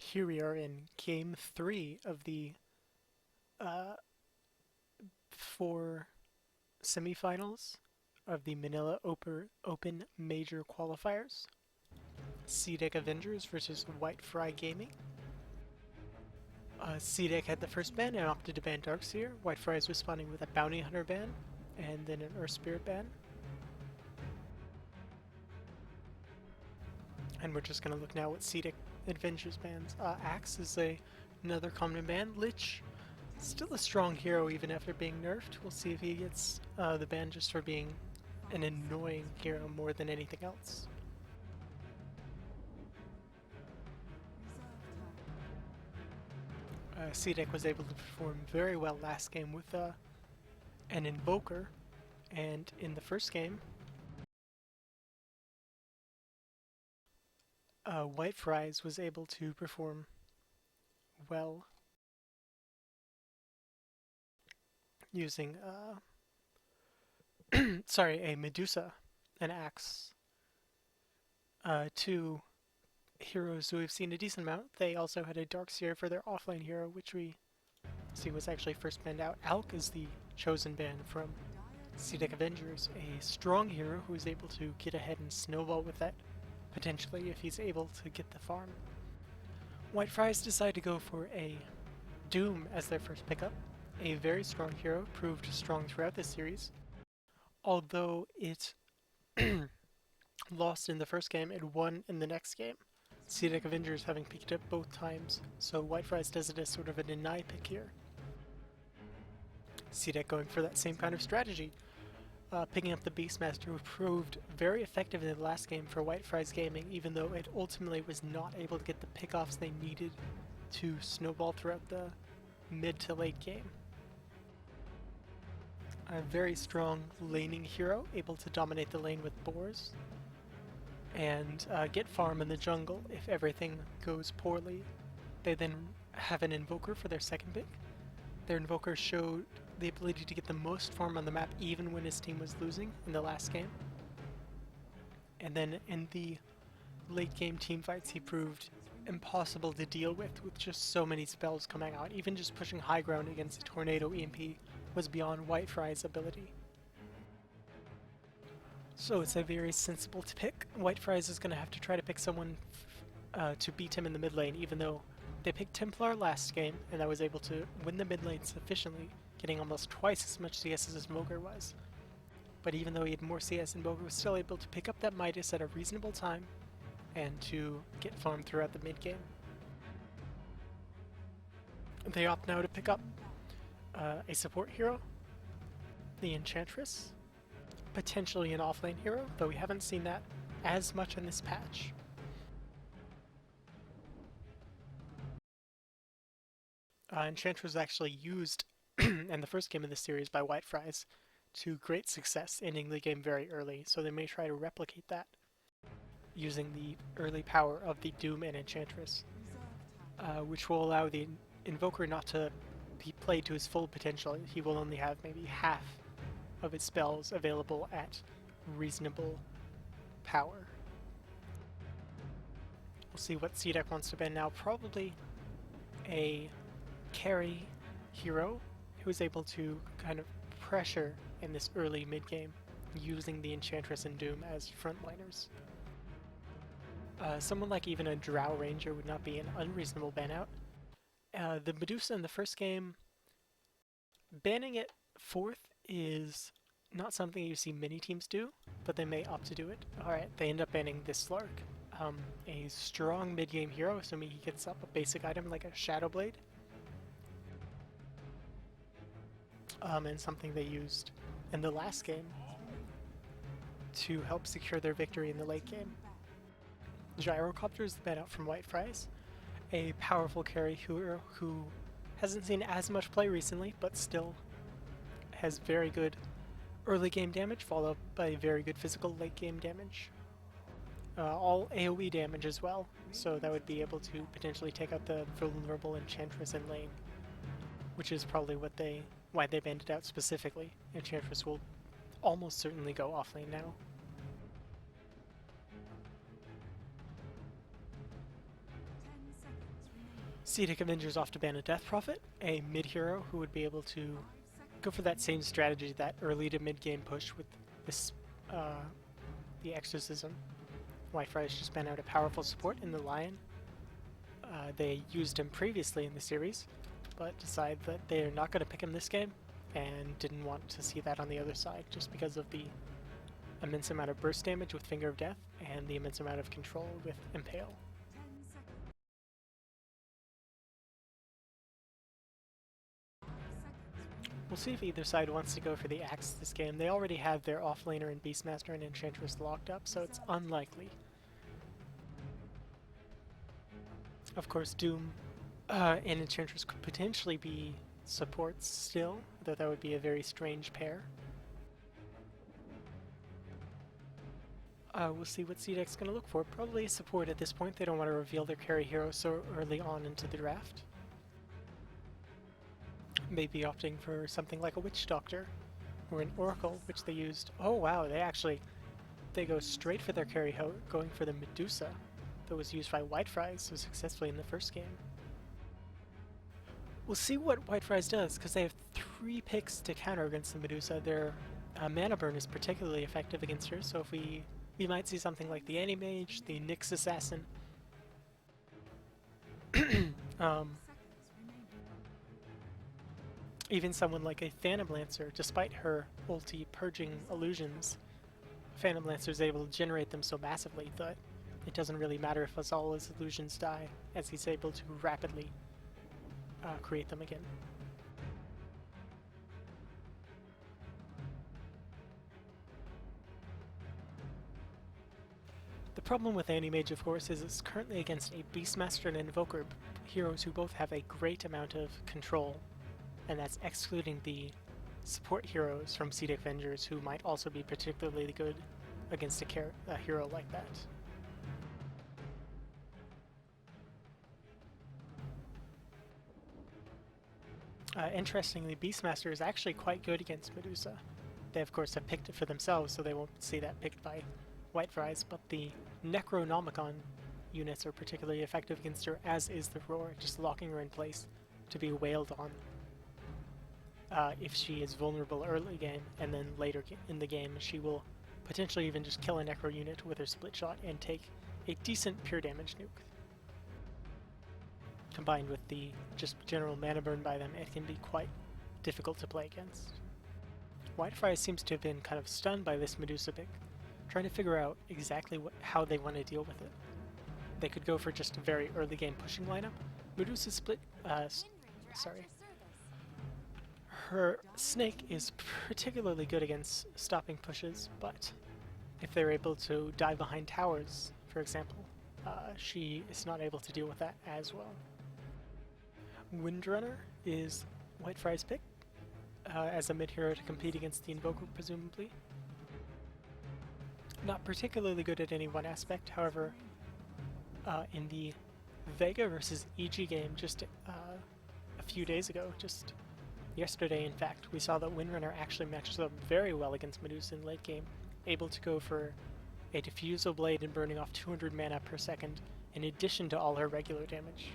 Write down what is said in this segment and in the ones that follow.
Here we are in Game 3 of the uh, 4 semifinals of the Manila Open Major qualifiers. CDEC Avengers versus White Fry Gaming. CDEC had the first ban and opted to ban Darkseer. White Fry is responding with a Bounty Hunter ban and then an Earth Spirit ban. And we're just going to look now at CDEC Avengers bans. Axe is another common ban. Lich, still a strong hero even after being nerfed. We'll see if he gets the ban just for being an annoying hero more than anything else. CDEC was able to perform very well last game with an Invoker, and in the first game, White Fries was able to perform well using a Medusa, an Axe, two heroes who we've seen a decent amount. They also had a Darkseer for their offlane hero, which we see was actually first banned out. Alk is the chosen ban from CDEC Avengers, a strong hero who is able to get ahead and snowball with that, potentially, if he's able to get the farm. White Fries decide to go for a Doom as their first pickup, a very strong hero, proved strong throughout this series. Although it lost in the first game, it won in the next game. CDEC Avengers having picked up both times, so White Fries does it as sort of a deny pick here. CDEC going for that same kind of strategy. Picking up the Beastmaster, who proved very effective in the last game for White Fries Gaming, even though it ultimately was not able to get the pickoffs they needed to snowball throughout the mid to late game. A very strong laning hero, able to dominate the lane with boars, and get farm in the jungle if everything goes poorly. They then have an Invoker for their second pick. Their Invoker showed the ability to get the most farm on the map even when his team was losing in the last game. And then in the late game team fights, he proved impossible to deal with just so many spells coming out. Even just pushing high ground against a Tornado EMP was beyond White Fry's ability. So it's a very sensible to pick. White Fries is going to have to try to pick someone to beat him in the mid lane, even though they picked Templar last game, and I was able to win the mid lane sufficiently, getting almost twice as much CS as Moger was. But even though he had more CS than Moger, was still able to pick up that Midas at a reasonable time and to get farm throughout the mid game. They opt now to pick up a support hero, the Enchantress, potentially an offlane hero, though we haven't seen that as much in this patch. Enchantress was actually used in the first game of the series by White Fries to great success, ending the game very early, so they may try to replicate that using the early power of the Doom and Enchantress, which will allow the Invoker not to be played to his full potential. He will only have maybe half of its spells available at reasonable power. We'll see what CDEC wants to ban now. Probably a carry hero who is able to kind of pressure in this early mid-game using the Enchantress and Doom as frontliners. Someone like even a Drow Ranger would not be an unreasonable ban out. The Medusa in the first game, banning it fourth is not something you see many teams do, but they may opt to do it. Alright, they end up banning this Slark. A strong mid-game hero, assuming he gets up a basic item like a Shadow Blade. And something they used in the last game to help secure their victory in the late game. Gyrocopter is the ban out from White Fries, a powerful carry hero who hasn't seen as much play recently, but still has very good early game damage, followed by very good physical late game damage. All AoE damage as well, so that would be able to potentially take out the vulnerable Enchantress in lane, which is probably why they banned it out specifically. Enchantress will almost certainly go offlane now. CDEC Avengers off to ban a Death Prophet, a mid-hero who would be able to go for that same strategy, that early to mid-game push with this, the Exorcism. Whitefriars just ban out a powerful support in the Lion. They used him previously in the series, but decide that they're not going to pick him this game, and didn't want to see that on the other side, just because of the immense amount of burst damage with Finger of Death, and the immense amount of control with Impale. We'll see if either side wants to go for the Axe this game. They already have their offlaner and Beastmaster and Enchantress locked up, so it's unlikely. Of course, Doom and Enchantress could potentially be supports still, though that would be a very strange pair. We'll see what CDEC's going to look for. Probably a support at this point. They don't want to reveal their carry hero so early on into the draft. Maybe opting for something like a Witch Doctor or an Oracle, which they used. Oh wow, they go straight for their carry hero, going for the Medusa that was used by Whitefriars so successfully in the first game. We'll see what Whitefriars does, because they have 3 picks to counter against the Medusa. Their mana burn is particularly effective against her, so if we might see something like the Anti-Mage, the Nyx Assassin. Even someone like a Phantom Lancer, despite her ulti purging illusions, Phantom Lancer is able to generate them so massively that it doesn't really matter if all his illusions die, as he's able to rapidly create them again. The problem with Anti-Mage, of course, is it's currently against a Beastmaster and Invoker, heroes who both have a great amount of control, and that's excluding the support heroes from CDEC Avengers, who might also be particularly good against a hero like that. Interestingly, Beastmaster is actually quite good against Medusa. They of course have picked it for themselves, so they won't see that picked by Whitefriars, but the Necronomicon units are particularly effective against her, as is the Roar, just locking her in place to be wailed on if she is vulnerable early game, and then later in the game she will potentially even just kill a Necro unit with her split shot and take a decent pure damage nuke. Combined with the just general mana burn by them, it can be quite difficult to play against. Whitefriars seems to have been kind of stunned by this Medusa pick, trying to figure out exactly how they want to deal with it. They could go for just a very early game pushing lineup. Medusa her Snake is particularly good against stopping pushes, but if they're able to dive behind towers, for example, she is not able to deal with that as well. Windrunner is Whitefriars' pick as a mid-hero to compete against the Invoker, presumably. Not particularly good at any one aspect, however, in the Vega versus EG game just a few days ago, just yesterday in fact, we saw that Windrunner actually matches up very well against Medusa in late game, able to go for a Diffusal Blade and burning off 200 mana per second in addition to all her regular damage,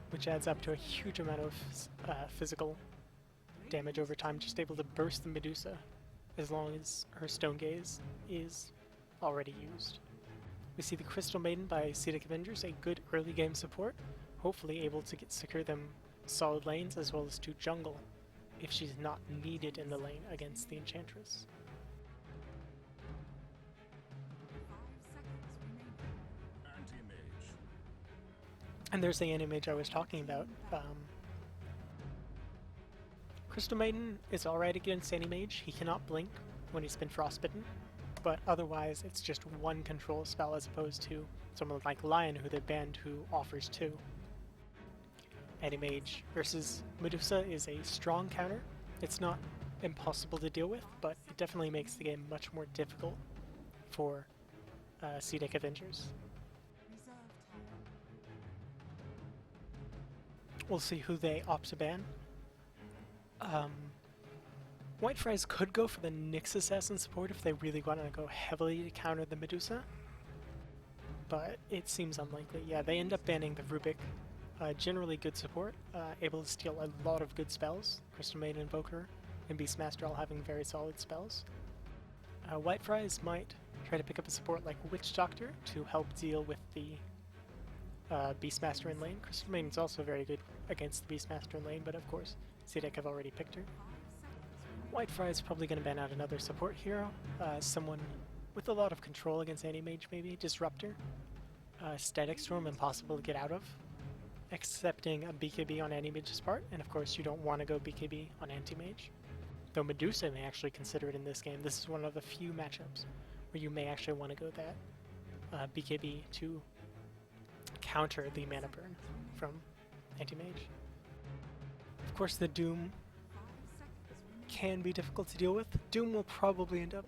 which adds up to a huge amount of physical damage over time, just able to burst the Medusa as long as her Stone Gaze is already used. We see the Crystal Maiden by CDEC Avengers, a good early game support, hopefully able to secure them solid lanes as well as to jungle if she's not needed in the lane against the Enchantress. And there's the Anti-Mage I was talking about. Crystal Maiden is alright against Anti-Mage. He cannot blink when he's been frostbitten, but otherwise it's just one control spell as opposed to someone like Lion, who they banned, who offers 2. Anti-Mage versus Medusa is a strong counter. It's not impossible to deal with, but it definitely makes the game much more difficult for CDEC Avengers. We'll see who they opt to ban. Whitefriars could go for the Nyx Assassin support if they really want to go heavily to counter the Medusa, but it seems unlikely. Yeah, they end up banning the Rubik Generally good support, able to steal a lot of good spells. Crystal Maiden, Invoker, and Beastmaster all having very solid spells. Whitefries might try to pick up a support like Witch Doctor to help deal with the Beastmaster in lane. Crystal Maiden's also very good against the Beastmaster in lane, but of course, CDEC have already picked her. Whitefries is probably going to ban out another support hero, someone with a lot of control against Anti-Mage maybe, Disruptor. Static Storm, impossible to get out of, accepting a BKB on Anti-Mage's part, and of course you don't want to go BKB on Anti-Mage. Though Medusa may actually consider it in this game. This is one of the few matchups where you may actually want to go that BKB to counter the mana burn from Anti-Mage. Of course the Doom can be difficult to deal with. Doom will probably end up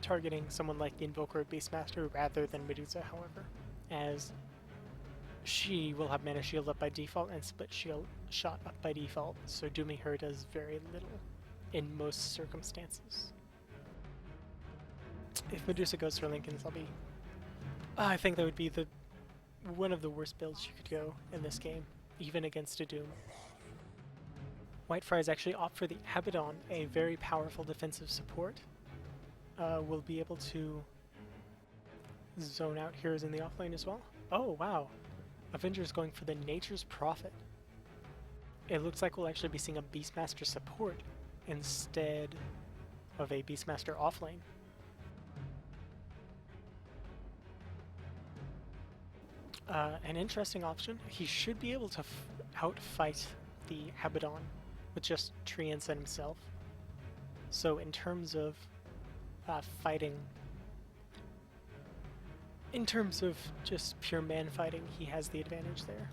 targeting someone like the Invoker or Beastmaster rather than Medusa, however, as she will have mana shield up by default and split shield shot up by default, so dooming her does very little in most circumstances. If Medusa goes for Linken's, I think that would be one of the worst builds you could go in this game, even against a Doom. Whitefries actually opt for the Abaddon, a very powerful defensive support. Will be able to zone out heroes in the offlane as well. Oh wow, Avengers going for the Nature's Prophet. It looks like we'll actually be seeing a Beastmaster support instead of a Beastmaster offlane. An interesting option. He should be able to outfight the Abaddon with just treants himself. So in terms of fighting, in terms of just pure man fighting, he has the advantage there.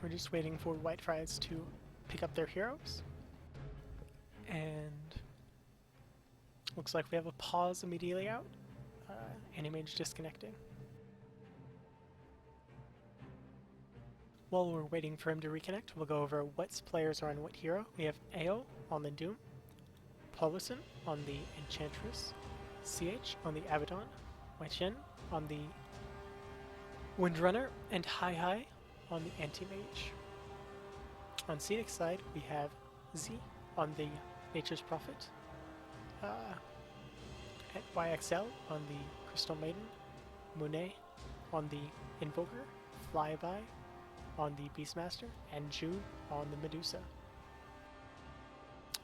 We're just waiting for Whitefries to pick up their heroes. And looks like we have a pause immediately out. Anti-Mage disconnecting. While we're waiting for him to reconnect, we'll go over what players are on what hero. We have Ao on the Doom, Paulison on the Enchantress, CH on the Abaddon, Wei-Chen on the Windrunner, and Hai on the Anti-Mage. On CDEC side, we have Z on the Nature's Prophet, at YXL on the Crystal Maiden, Monet on the Invoker, Flyby on the Beastmaster, and Ju on the Medusa.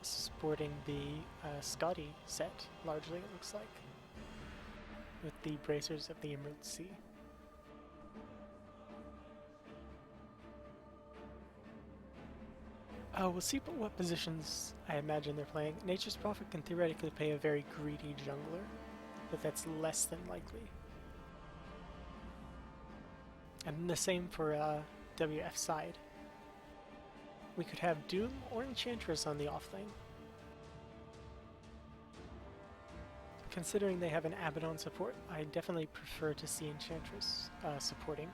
Sporting the Scotty set, largely it looks like, with the bracers of the Emerald Sea. We'll see what positions I imagine they're playing. Nature's Prophet can theoretically play a very greedy jungler, but that's less than likely. And the same for WF side. We could have Doom or Enchantress on the offlane. Considering they have an Abaddon support, I definitely prefer to see Enchantress supporting.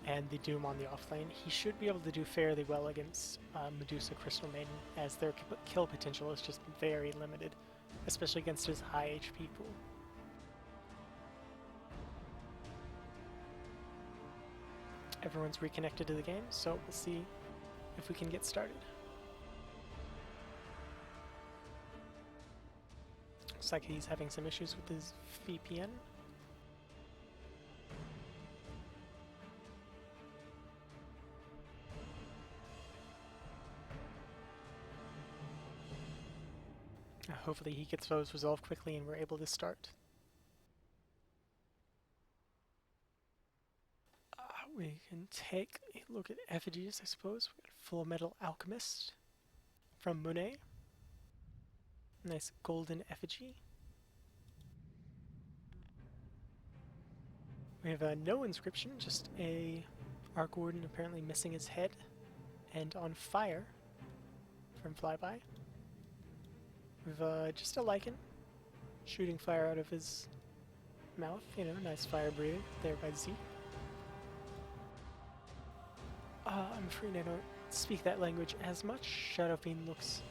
And the Doom on the offlane. He should be able to do fairly well against Medusa Crystal Maiden, as their kill potential is just very limited, especially against his high HP pool. Everyone's reconnected to the game, so we'll see if we can get started. Looks like he's having some issues with his VPN. Hopefully he gets those resolved quickly and we're able to start. We can take a look at effigies, I suppose. We got Full Metal Alchemist from Monet. Nice golden effigy. We have no inscription, just a Arc Warden apparently missing his head, and on fire from Flyby. We've just a Lycan shooting fire out of his mouth, you know, nice fire breathing there by Z. I'm afraid I don't speak that language as much. Shadow Fiend looks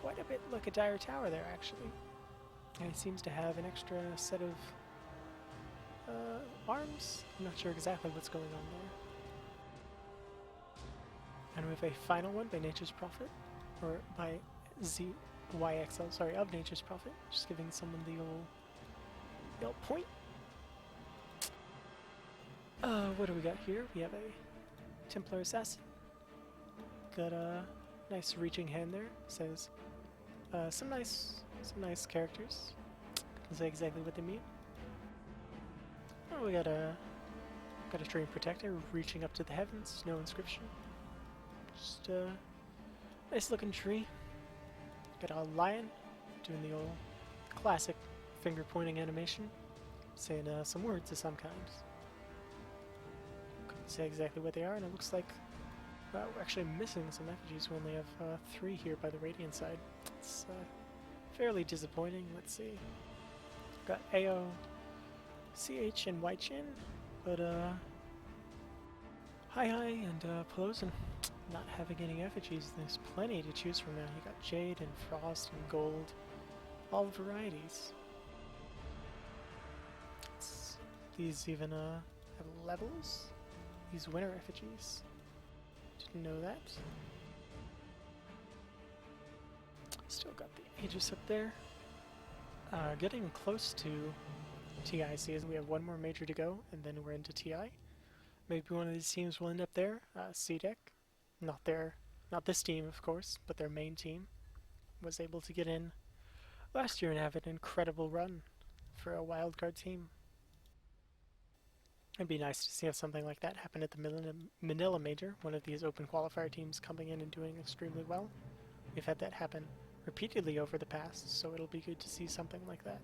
quite a bit like a dire tower there, actually. And he seems to have an extra set of arms. I'm not sure exactly what's going on there. And we have a final one by Nature's Prophet, or by ZYXL, sorry, of Nature's Prophet, just giving someone the old point. What do we got here? We have a Templar Assassin. Got a nice reaching hand there. Says some nice characters. Doesn't say exactly what they mean. Oh, we got a Dream Protector reaching up to the heavens. No inscription. Just a nice looking tree. Got a lion doing the old classic finger pointing animation, saying some words of some kind. Couldn't say exactly what they are, and it looks like we're actually missing some effigies. We only have 3 here by the Radiant side. It's fairly disappointing. Let's see. Got AO, CH, and White Chin, but Hi and Pelosin not having any effigies. There's plenty to choose from now. You got Jade and Frost and Gold, all varieties. These even have levels. These winter effigies. Didn't know that. Still got the Aegis up there. Getting close to TIC as we have one more major to go, and then we're into TI. Maybe one of these teams will end up there. CDEC, not this team of course, but their main team was able to get in last year and have an incredible run for a wildcard team. It'd be nice to see if something like that happened at the Manila Major, one of these open qualifier teams coming in and doing extremely well. We've had that happen repeatedly over the past, so it'll be good to see something like that.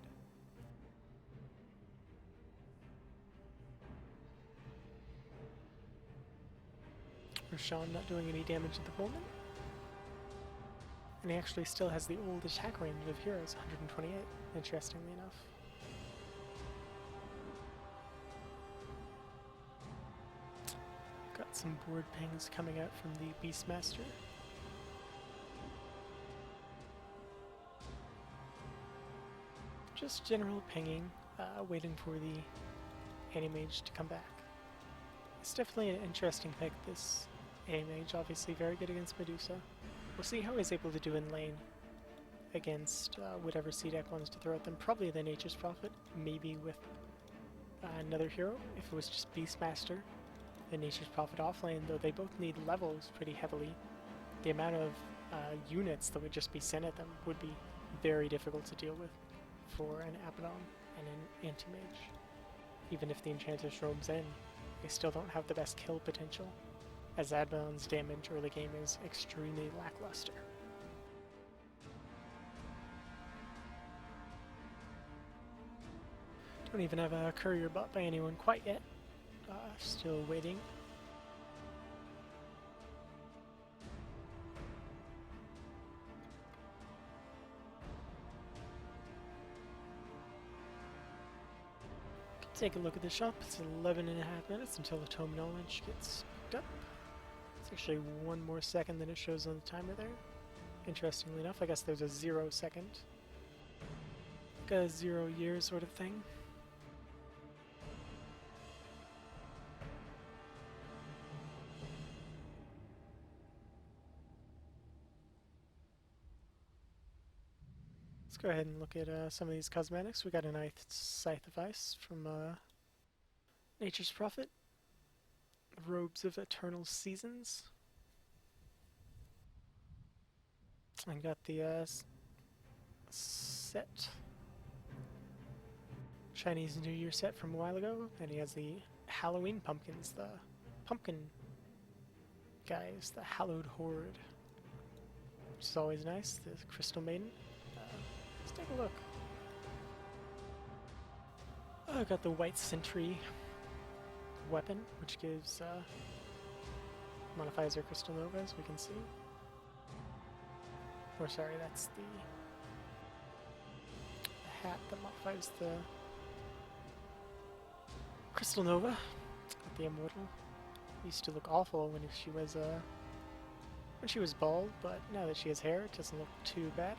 Rashawn not doing any damage at the moment. And he actually still has the old attack range of heroes, 128, interestingly enough. Got some board pings coming out from the Beastmaster. Just general pinging, waiting for the Animage to come back. It's definitely an interesting pick, this Animage, obviously very good against Medusa. We'll see how he's able to do in lane against whatever CDEC wants to throw at them. Probably the Nature's Prophet, maybe with another hero, if it was just Beastmaster and Nature's Prophet offlane, though they both need levels pretty heavily. The amount of units that would just be sent at them would be very difficult to deal with for an Abaddon and an Anti-Mage. Even if the Enchantress roams in, they still don't have the best kill potential, as Abaddon's damage early game is extremely lackluster. Don't even have a courier bot by anyone quite yet. Still waiting. Take a look at the shop. It's 11.5 minutes until the Tome Knowledge gets picked up. It's actually 1 more second than it shows on the timer there. Interestingly enough, I guess there's a 0 second. Like a 0 year sort of thing. Let's go ahead and look at some of these cosmetics. We got a nice Scythe of Ice from Nature's Prophet. Robes of Eternal Seasons. I got the set. Chinese New Year set from a while ago. And he has the Halloween pumpkins, the pumpkin guys, the Hallowed Horde. Which is always nice. The Crystal Maiden. Let's take a look. I got the White Sentry weapon, which gives modifies their Crystal Nova, as we can see. Or sorry, that's the hat that modifies the Crystal Nova. The Immortal used to look awful when she was when she was bald, but now that she has hair, it doesn't look too bad.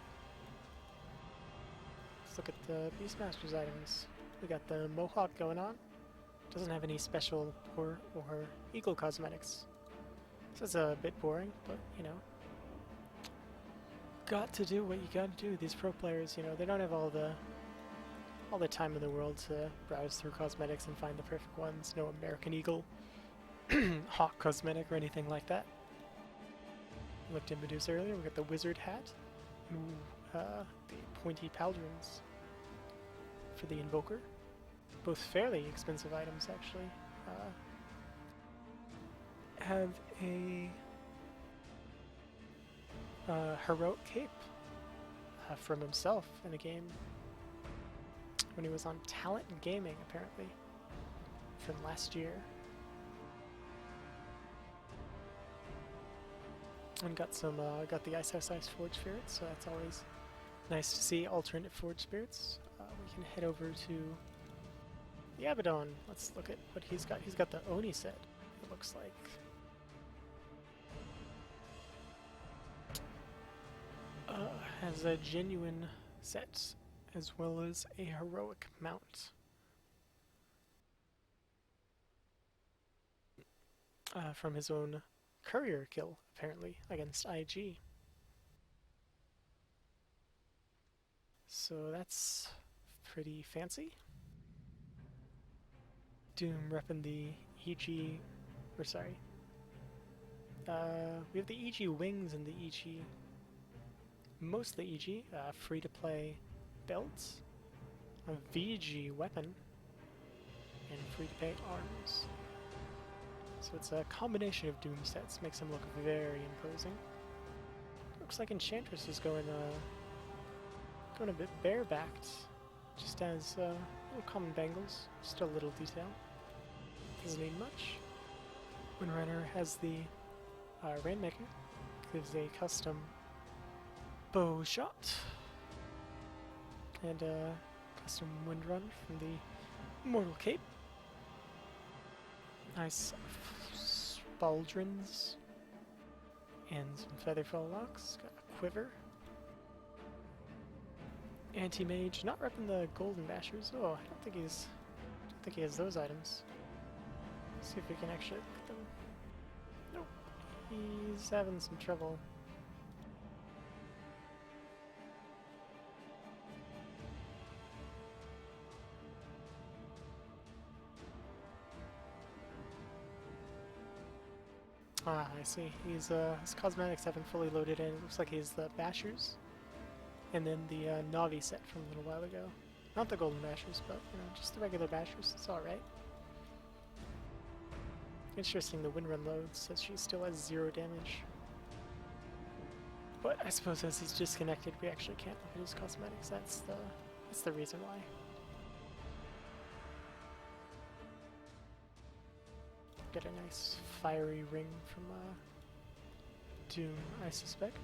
Let's look at the Beastmaster's items. We got the Mohawk going on. Doesn't have any special or eagle cosmetics. So it's a bit boring, but you know. Got to do what you gotta do. These pro players, you know, they don't have all the time in the world to browse through cosmetics and find the perfect ones. No American Eagle Hawk cosmetic or anything like that. Looked in Medusa earlier. We got the wizard hat. Ooh, the pointy pauldrons for the invoker. Both fairly expensive items, actually. Have a heroic cape from himself in a game when he was on Talent and Gaming, apparently, from last year. And got some, got the Ice Forge Spirits, so that's always nice to see alternate Forge Spirits. We can head over to the Abaddon. Let's look at what he's got. He's got the Oni set, it looks like. Has a genuine set, as well as a heroic mount. From his own courier kill, apparently, against IG. So that's pretty fancy. Doom repping the EG, or sorry. We have the EG wings and the EG, mostly EG, free-to-play belts, a VG weapon, and free-to-pay arms. So it's a combination of Doom sets, makes him look very imposing. Looks like Enchantress is going a bit bare-backed, just as little common bangles, just a little detail. Doesn't need much. Windrunner has the Rainmaker, gives a custom bow shot, and a custom windrun from the Immortal Cape. Nice pauldrons and some featherfall locks. Got a quiver. Anti-mage, not repping the golden bashers. Oh, I don't think he has those items. Let's see if we can actually look at them. Nope. He's having some trouble. Ah, I see. He's his cosmetics haven't fully loaded in. It looks like he's the bashers, and then the Navi set from a little while ago. Not the golden bashers, but you know, just the regular bashers. It's all right. Interesting. The windrun load says she still has 0 damage, but I suppose as he's disconnected, we actually can't look at his cosmetics. That's the reason why. Get a nice fiery ring from Doom, I suspect.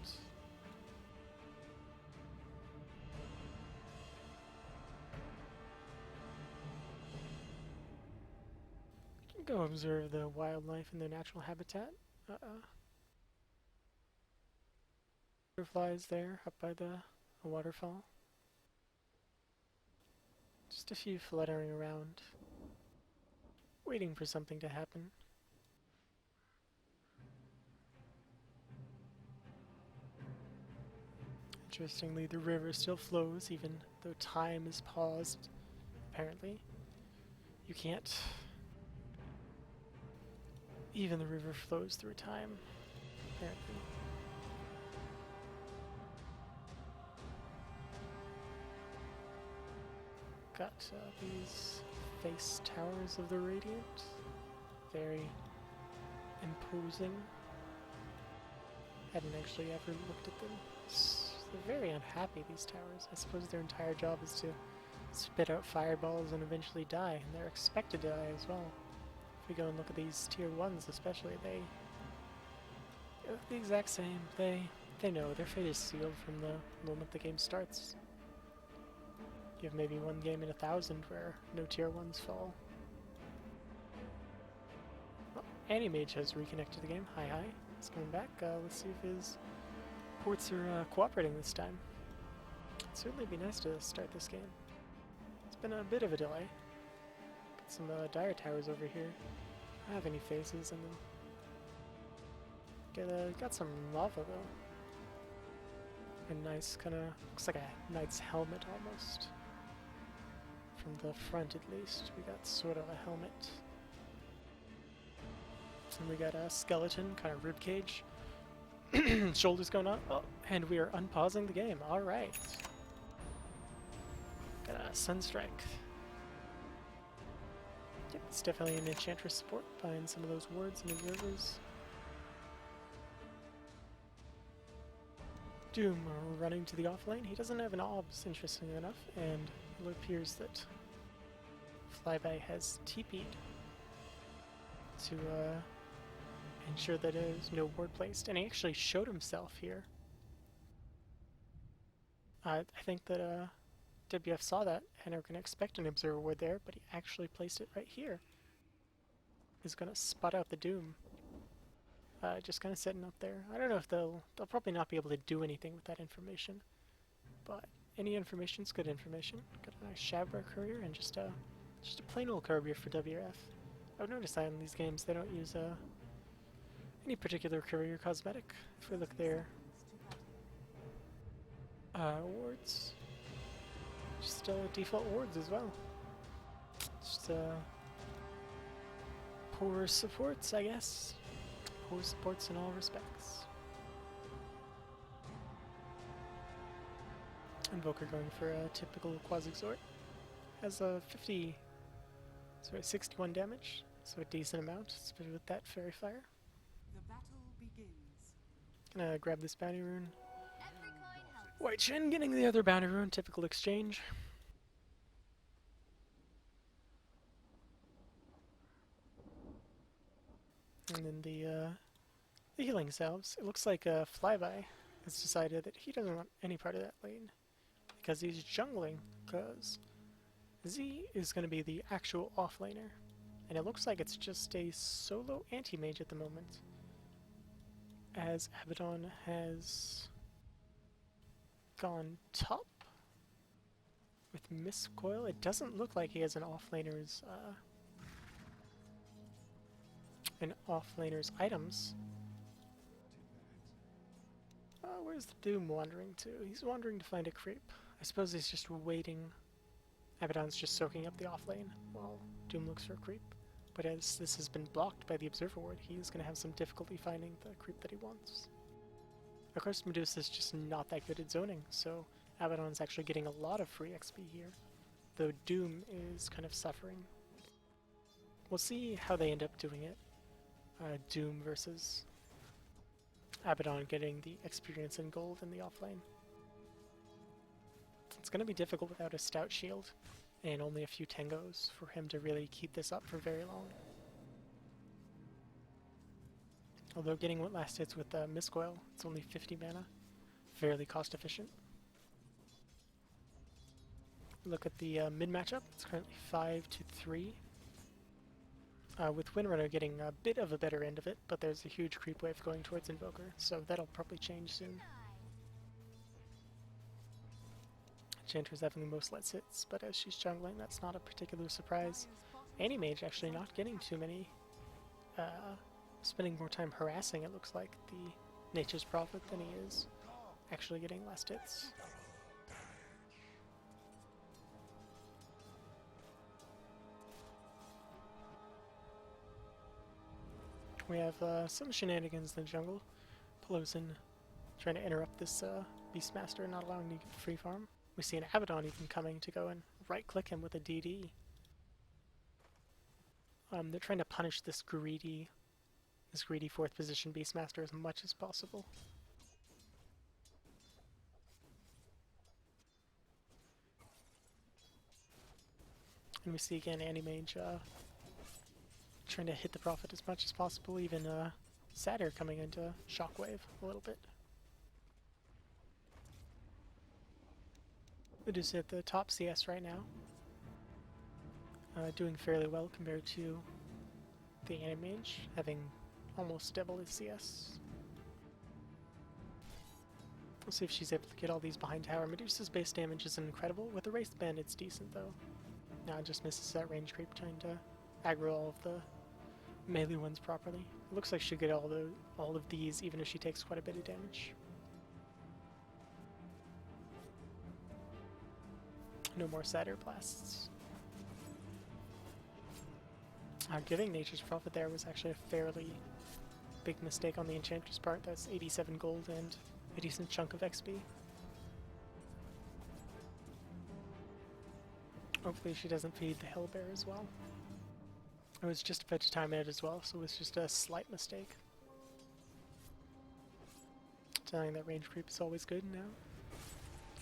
You can go observe the wildlife in their natural habitat. Butterflies there up by the waterfall. Just a few fluttering around, waiting for something to happen. Interestingly, the river still flows, even though time is paused, apparently. You can't... Even the river flows through time, apparently. Got these face towers of the Radiant. Very imposing. Hadn't actually ever looked at them. They're very unhappy, these towers. I suppose their entire job is to spit out fireballs and eventually die, and they're expected to die as well. If we go and look at these tier 1s especially, they look the exact same. They know their fate is sealed from the moment the game starts. You have maybe one game in 1,000 where no tier 1s fall. Well, Anti-Mage has reconnected the game. Hi. He's coming back. Let's see if his ports are cooperating this time. It'd certainly be nice to start this game. It's been a bit of a delay. Got some dire towers over here. I don't have any phases in them. Got some lava though. A nice kind of, looks like a knight's helmet almost. From the front at least, we got sort of a helmet. And we got a skeleton, kind of ribcage. Shoulders going on. Oh, and we are unpausing the game. Alright. Got a Sunstrike. Yep, it's definitely an Enchantress support behind some of those wards and observers. Doom running to the off lane. He doesn't have an obs, interestingly enough, and it appears that Flyby has TP'd to ensure that there's no ward placed, and he actually showed himself here. I think that WF saw that and are going to expect an observer ward there, but he actually placed it right here. He's going to spot out the Doom. Just kind of sitting up there. I don't know if they'll probably not be able to do anything with that information, but any information's good information. Got a nice Shabra courier and just a plain old courier for WF. I've noticed that in these games they don't use any particular courier cosmetic. If we look there, wards, just default wards as well. Just poor supports, I guess. Poor supports in all respects. Invoker going for a typical Quasi-Exort. Has a 61 damage, so a decent amount, especially with that Fairy Fire. The battle begins. Gonna grab this bounty rune. White Shin getting the other bounty rune, typical exchange. And then the healing salves. It looks like Flyby has decided that he doesn't want any part of that lane because he's jungling, because Z is going to be the actual offlaner. And it looks like it's just a solo anti-mage at the moment, as Abaddon has gone top with Mistcoil. It doesn't look like he has an offlaner's items. Where's the Doom wandering to? He's wandering to find a creep. I suppose he's just waiting. Abaddon's just soaking up the off lane while Doom looks for a creep. But as this has been blocked by the Observer Ward, he's going to have some difficulty finding the creep that he wants. Of course, Medusa's just not that good at zoning, so Abaddon's actually getting a lot of free XP here, though Doom is kind of suffering. We'll see how they end up doing it. Doom versus Abaddon getting the experience and gold in the offlane. It's going to be difficult without a stout shield and only a few tangos for him to really keep this up for very long. Although getting what last hits with Mistcoil, it's only 50 mana, fairly cost efficient. Look at the mid matchup, it's currently 5-3. With Windrunner getting a bit of a better end of it, but there's a huge creep wave going towards Invoker, so that'll probably change soon. Enchantress having the most let's hits, but as she's jungling, that's not a particular surprise. Anti-Mage actually not getting too many, spending more time harassing, it looks like, the Nature's Prophet than he is actually getting last hits. We have some shenanigans in the jungle. Pelosin trying to interrupt this Beastmaster, not allowing him to get free farm. We see an Abaddon even coming to go and right-click him with a DD. They're trying to punish this greedy 4th position Beastmaster as much as possible. And we see again Anti-Mage trying to hit the Prophet as much as possible, even Satyr coming into Shockwave a little bit. Medusa at the top CS right now. Doing fairly well compared to the Anti-Mage, having almost double his CS. We'll see if she's able to get all these behind tower. Medusa's base damage isn't incredible. With the Wraith Band, it's decent though. Now it just misses that range creep, trying to aggro all of the melee ones properly. It looks like she'll get all of these, even if she takes quite a bit of damage. No more Satyr Blasts. Giving Nature's Prophet there was actually a fairly big mistake on the Enchantress part. That's 87 gold and a decent chunk of XP. Hopefully she doesn't feed the Hellbear as well. It was just about to time out as well, so it was just a slight mistake. Telling that range creep is always good now.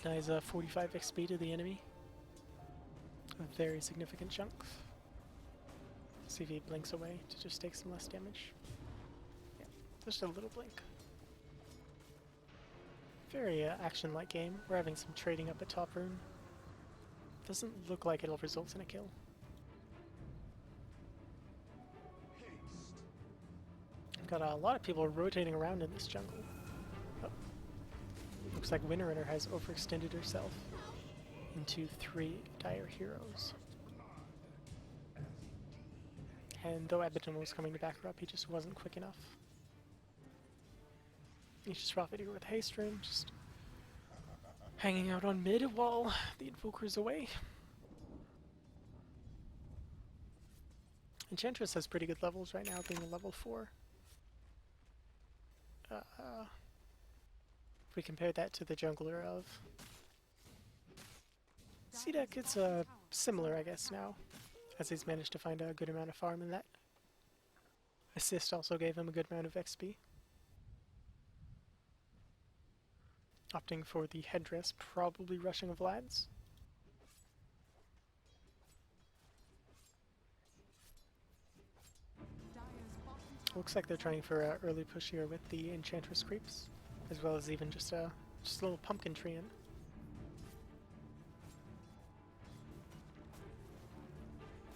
Denies 45 XP to the enemy. A very significant chunk. See if he blinks away to just take some less damage. Yeah, just a little blink. Very action-like game. We're having some trading up at top rune. Doesn't look like it'll result in a kill. Got a lot of people rotating around in this jungle. Oh. Looks like Winterrunner has overextended herself into 3 dire heroes. And though Abaddon was coming to back her up, he just wasn't quick enough. He's just profiting with haste rune, just hanging out on mid while the Invoker's away. Enchantress has pretty good levels right now, being a level 4. If we compare that to the jungler of CDEC, it's similar, I guess, now, as he's managed to find a good amount of farm, and that assist also gave him a good amount of XP. Opting for the headdress, probably rushing a Vlad's. Looks like they're trying for an early push here with the Enchantress creeps, as well as even just a little pumpkin tree in.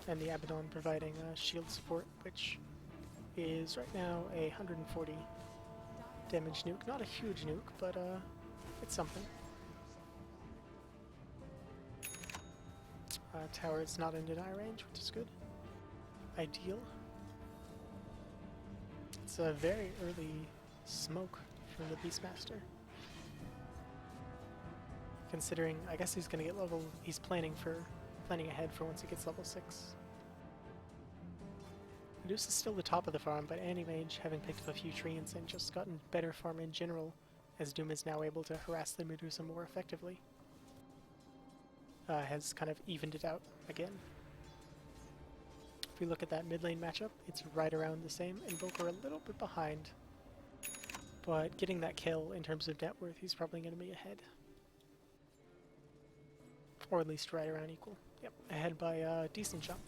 And the Abaddon providing shield support, which is right now a 140 damage nuke. Not a huge nuke, but it's something. Tower is not in deny range, which is good. Ideal. It's a very early smoke from the Beastmaster. Considering, I guess he's gonna get level. He's planning ahead for once he gets level 6. Medusa's still the top of the farm, but Anti-Mage, having picked up a few treants and just gotten better farm in general, as Doom is now able to harass the Medusa more effectively, has kind of evened it out again. If we look at that mid lane matchup, it's right around the same. Invoker a little bit behind, but getting that kill in terms of net worth, he's probably going to be ahead. Or at least right around equal. Yep, ahead by a decent chunk.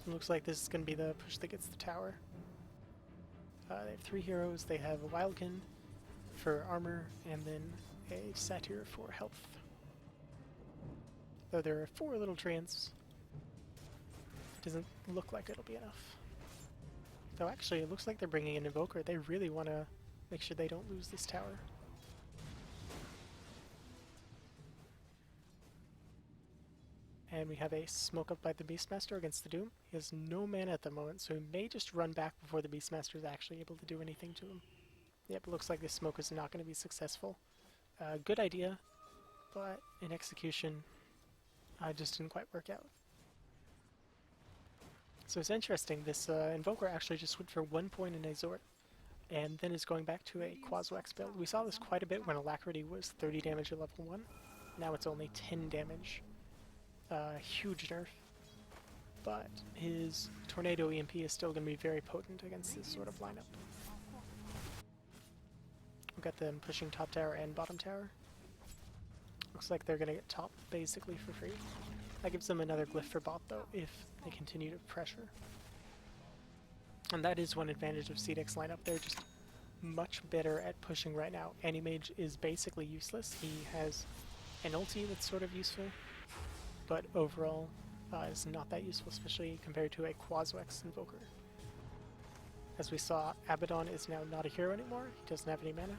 Looks like this is going to be the push that gets the tower. They have 3 heroes. They have a Wildkin for armor, and then a Satyr for health. Though there are 4 little treants, it doesn't look like it'll be enough. Though actually, it looks like they're bringing an Invoker. They really want to make sure they don't lose this tower. And we have a smoke up by the Beastmaster against the Doom. He has no mana at the moment, so he may just run back before the Beastmaster is actually able to do anything to him. Yep, it looks like this smoke is not going to be successful. Good idea, but in execution, just didn't quite work out. So it's interesting, this Invoker actually just went for 1 point in Exort, and then is going back to a Quaswax build. We saw this quite a bit when Alacrity was 30 damage at level 1. Now it's only 10 damage. Huge nerf, but his Tornado EMP is still going to be very potent against this sort of lineup. We've got them pushing top tower and bottom tower. Looks like they're going to get top basically for free. That gives them another glyph for bot though, if they continue to pressure. And that is one advantage of CDEC's lineup. They're just much better at pushing right now. Anti-Mage is basically useless. He has an ulti that's sort of useful, but overall is not that useful, especially compared to a Quaswax Invoker. As we saw, Abaddon is now not a hero anymore. He doesn't have any mana.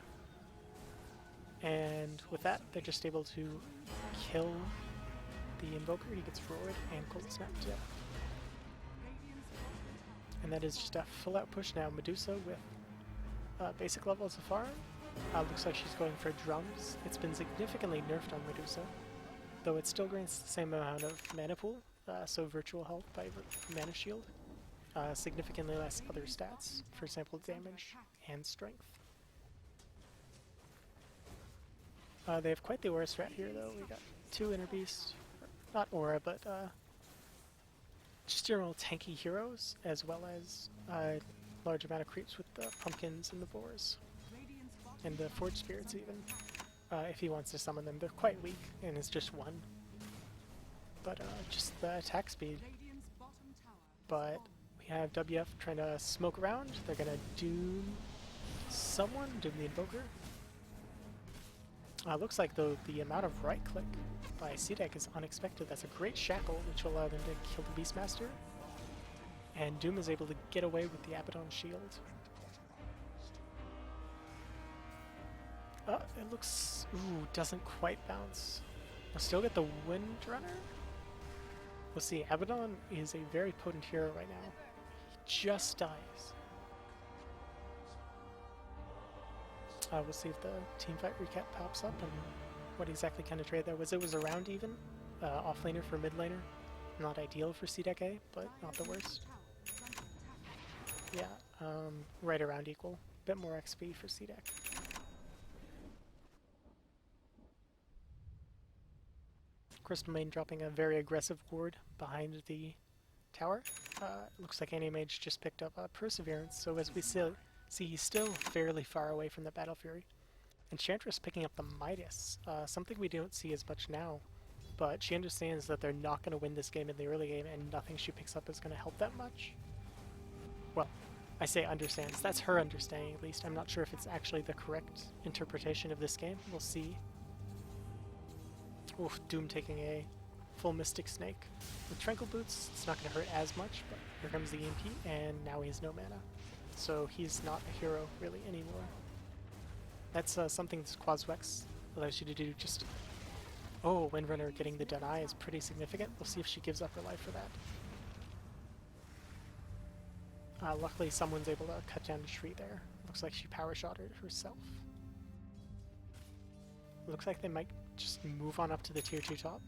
And with that, they're just able to kill the Invoker. He gets roared and cold snap to death. And that is just a full out push now. Medusa with basic levels of farm. Looks like she's going for drums. It's been significantly nerfed on Medusa, though it still grants the same amount of mana pool, so virtual health by mana shield. Significantly less other stats, for example damage and strength. They have quite the aura strat here though. We got 2 Inner Beasts, not aura, but just general tanky heroes, as well as a large amount of creeps with the pumpkins and the boars. And the Forge Spirits even, if he wants to summon them. They're quite weak, and it's just 1. But just the attack speed. But we have WF trying to smoke around. They're gonna doom someone, doom the Invoker. Looks like though the amount of right click by CDEC is unexpected. That's a great shackle, which will allow them to kill the Beastmaster. And Doom is able to get away with the Abaddon shield. It looks... ooh, doesn't quite bounce. We'll still get the Windrunner? We'll see. Abaddon is a very potent hero right now. He just dies. We'll see if the teamfight recap pops up and what exactly kind of trade there was. It was around even. Offlaner for mid laner. Not ideal for CDEC, but not the worst. Yeah, right around equal. Bit more XP for CDEC. Crystal Main dropping a very aggressive ward behind the tower. Looks like Anti-Mage just picked up Perseverance, so as we see he's still fairly far away from the Battle Fury. Enchantress picking up the Midas, something we don't see as much now, but she understands that they're not going to win this game in the early game and nothing she picks up is going to help that much. Well, I say understands, that's her understanding at least. I'm not sure if it's actually the correct interpretation of this game. We'll see. Oof, Doom taking a full Mystic Snake. With Tranquil Boots, it's not going to hurt as much, but here comes the EMP, and now he has no mana. So he's not a hero really anymore. That's something this Quaswex allows you to do. Just oh, Windrunner getting the deny is pretty significant. We'll see if she gives up her life for that. Luckily someone's able to cut down a tree there. Looks like she power shot it herself. Looks like they might just move on up to the tier 2 top.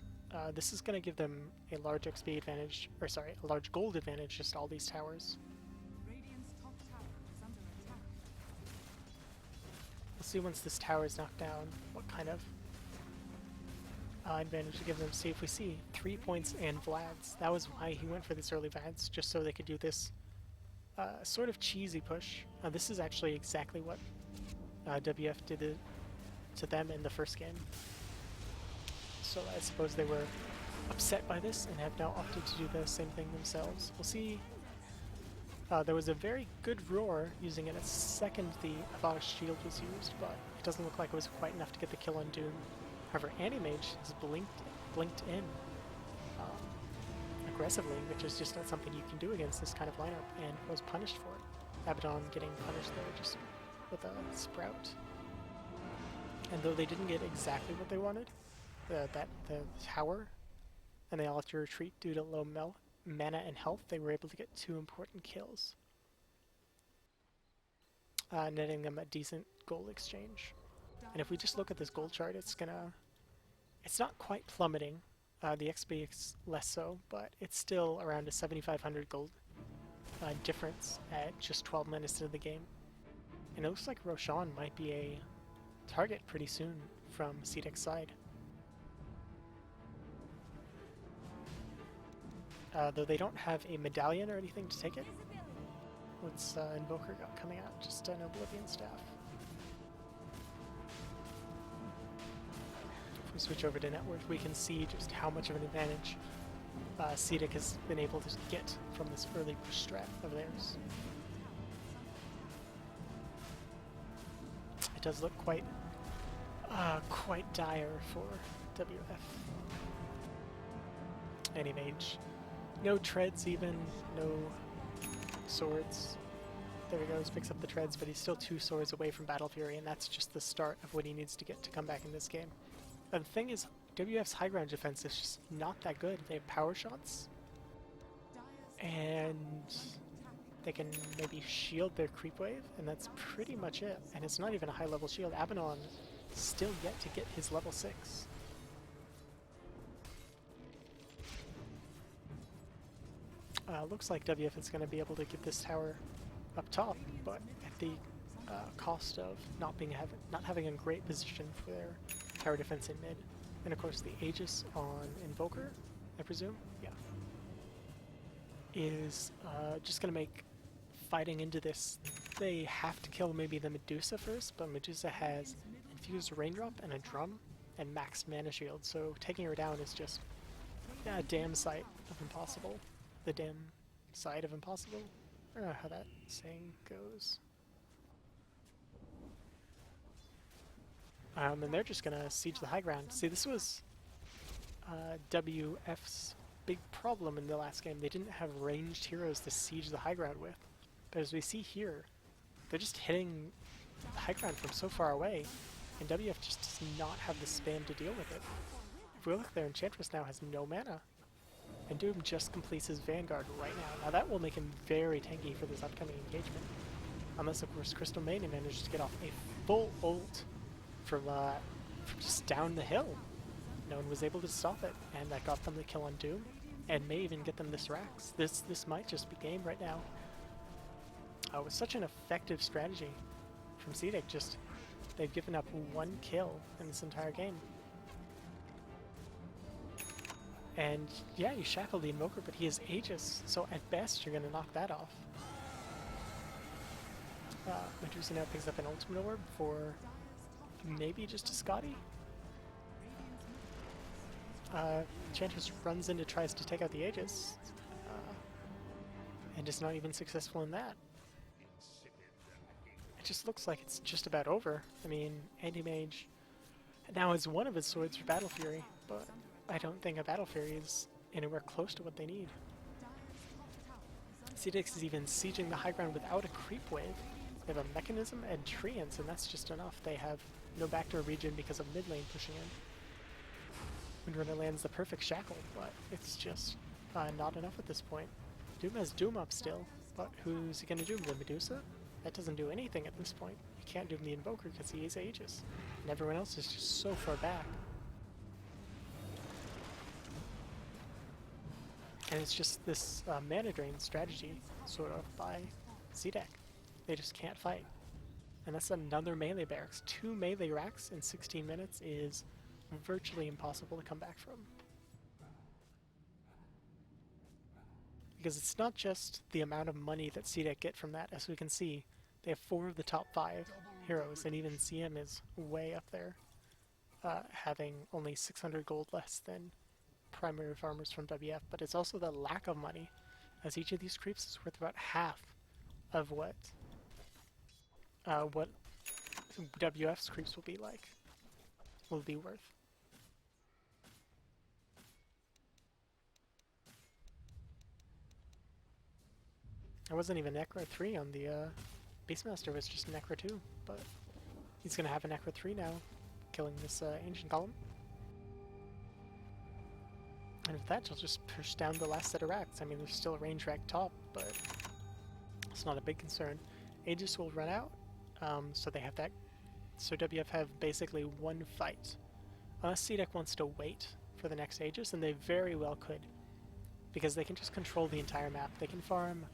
This is going to give them a large XP advantage, or sorry, a large gold advantage, just all these towers. We'll see once this tower is knocked down what kind of advantage to give them. See if we see 3 points and Vlad's. That was why he went for this early Vlad's, just so they could do this sort of cheesy push. This is actually exactly what WF did to them in the first game. So I suppose they were upset by this and have now opted to do the same thing themselves. We'll see. There was a very good roar using it a second the Avada's shield was used, but it doesn't look like it was quite enough to get the kill on Doom. However, Anti-Mage has blinked in aggressively, which is just not something you can do against this kind of lineup, and was punished for it. Abaddon getting punished there just with a Sprout. And though they didn't get exactly what they wanted, the tower, and they all had to retreat due to low mana and health, they were able to get 2 important kills, netting them a decent gold exchange. And if we just look at this gold chart, it's not quite plummeting. The XP is less so, but it's still around a 7,500 gold difference at just 12 minutes into the game. And it looks like Roshan might be a target pretty soon from CDEC's side. Though they don't have a medallion or anything to take it. What's Invoker got coming out? Just an Oblivion Staff. If we switch over to Network, we can see just how much of an advantage CDEC has been able to get from this early push strat of theirs. It does look quite dire for WF. Anti-Mage. No treads even, no swords. There he goes, picks up the treads, but he's still 2 swords away from Battle Fury, and that's just the start of what he needs to get to come back in this game. And the thing is, WF's high ground defense is just not that good. They have power shots, and they can maybe shield their creep wave, and that's pretty much it. And it's not even a high level shield. Abaddon still yet to get his level 6. Looks like WF is going to be able to get this tower up top, but at the cost of not having a great position for their tower defense in mid. And of course the Aegis on Invoker, I presume, yeah, is just going to make fighting into this. They have to kill maybe the Medusa first, but Medusa has Infused Raindrop and a Drum and max mana shield, so taking her down is just a damn sight of impossible. The damn side of impossible? I don't know how that saying goes. And they're just gonna siege the high ground. See, this was WF's big problem in the last game. They didn't have ranged heroes to siege the high ground with. But as we see here, they're just hitting the high ground from so far away, and WF just does not have the spam to deal with it. If we look there, Enchantress now has no mana. And Doom just completes his Vanguard right now. Now that will make him very tanky for this upcoming engagement. Unless, of course, Crystal Maiden manages to get off a full ult from just down the hill. No one was able to stop it, and that got them the kill on Doom, and may even get them this Rax. This might just be game right now. It was such an effective strategy from CDEC. Just, they've given up 1 kill in this entire game. And yeah, you shackle the Invoker, but he has Aegis, so at best you're going to knock that off. Medusa now picks up an Ultimate Orb for maybe just a Scotty. Enchantress runs in and tries to take out the Aegis, and is not even successful in that. It just looks like it's just about over. I mean, Anti-Mage now has one of his swords for Battle Fury, but I don't think a Battle Fury is anywhere close to what they need. CDEC is even sieging the high ground without a creep wave. They have a Mechanism and Treants, and that's just enough. They have no backdoor region because of mid lane pushing in. Windrunner lands the perfect shackle, but it's just not enough at this point. Doom has Doom up still, but who's he going to doom? The Medusa? That doesn't do anything at this point. He can't doom the Invoker because he is Aegis, and everyone else is just so far back. And it's just this mana drain strategy, sort of, by CDEC. They just can't fight. And that's another melee barracks. 2 melee racks in 16 minutes is virtually impossible to come back from. Because it's not just the amount of money that CDEC get from that. As we can see, they have 4 of the top 5 heroes, and even CM is way up there, having only 600 gold less than primary farmers from WF. But it's also the lack of money, as each of these creeps is worth about half of what WF's creeps will be worth. There wasn't even Necro 3 on the Beastmaster, it was just Necro 2, but he's gonna have a Necro 3 now, killing this Ancient Column. And with that, he'll just push down the last set of racks. I mean, there's still a range rack top, but it's not a big concern. Aegis will run out, so they have that. So WF have basically 1 fight. Unless CDEC wants to wait for the next Aegis, and they very well could, because they can just control the entire map. They can farm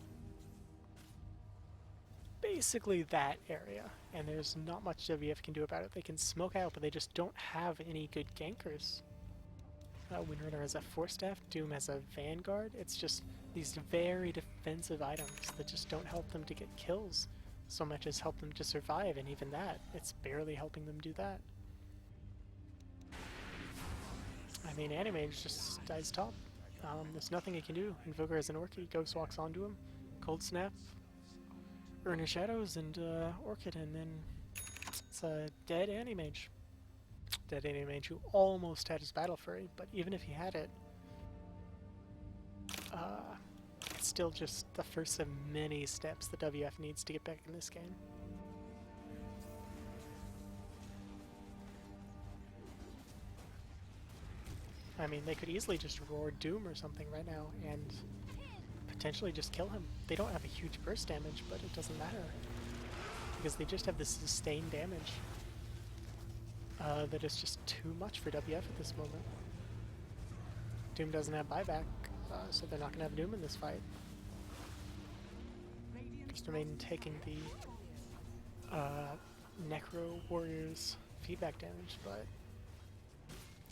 basically that area, and there's not much WF can do about it. They can smoke out, but they just don't have any good gankers. Windrunner has a Force Staff, Doom has a Vanguard. It's just these very defensive items that just don't help them to get kills so much as help them to survive, and even that, it's barely helping them do that. I mean, Anti-Mage just dies top. There's nothing he can do. Invoker has an Orchid, Ghost walks onto him, Cold Snap, Earner Shadows, and Orchid, and then it's a dead Anti-Mage. Dead Anti-Mage who almost had his Battle Fury, but even if he had it, still just the first of many steps the WF needs to get back in this game. I mean, they could easily just roar Doom or something right now and potentially just kill him. They don't have a huge burst damage, but it doesn't matter because they just have this sustained damage that is just too much for WF at this moment. Doom doesn't have buyback, so they're not going to have Doom in this fight. Just remain taking the Necro Warriors feedback damage, but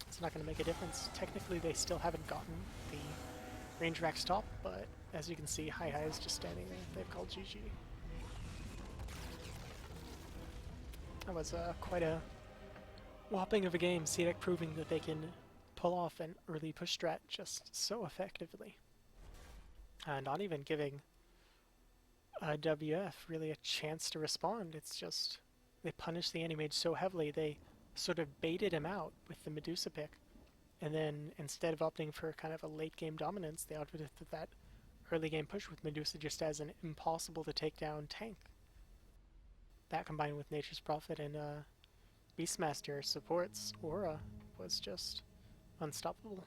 it's not going to make a difference. Technically, they still haven't gotten the range rack stop, but as you can see, Hi is just standing there. They've called GG. That was quite a whopping of a game. CDEC proving that they can pull off an early push strat just so effectively. Not even giving WF really a chance to respond. It's just they punished the anti-mage so heavily they sort of baited him out with the Medusa pick, and then instead of opting for kind of a late game dominance, they opted for that early game push with Medusa just as an impossible to take down tank. That combined with Nature's Prophet and Beastmaster support's aura was just unstoppable.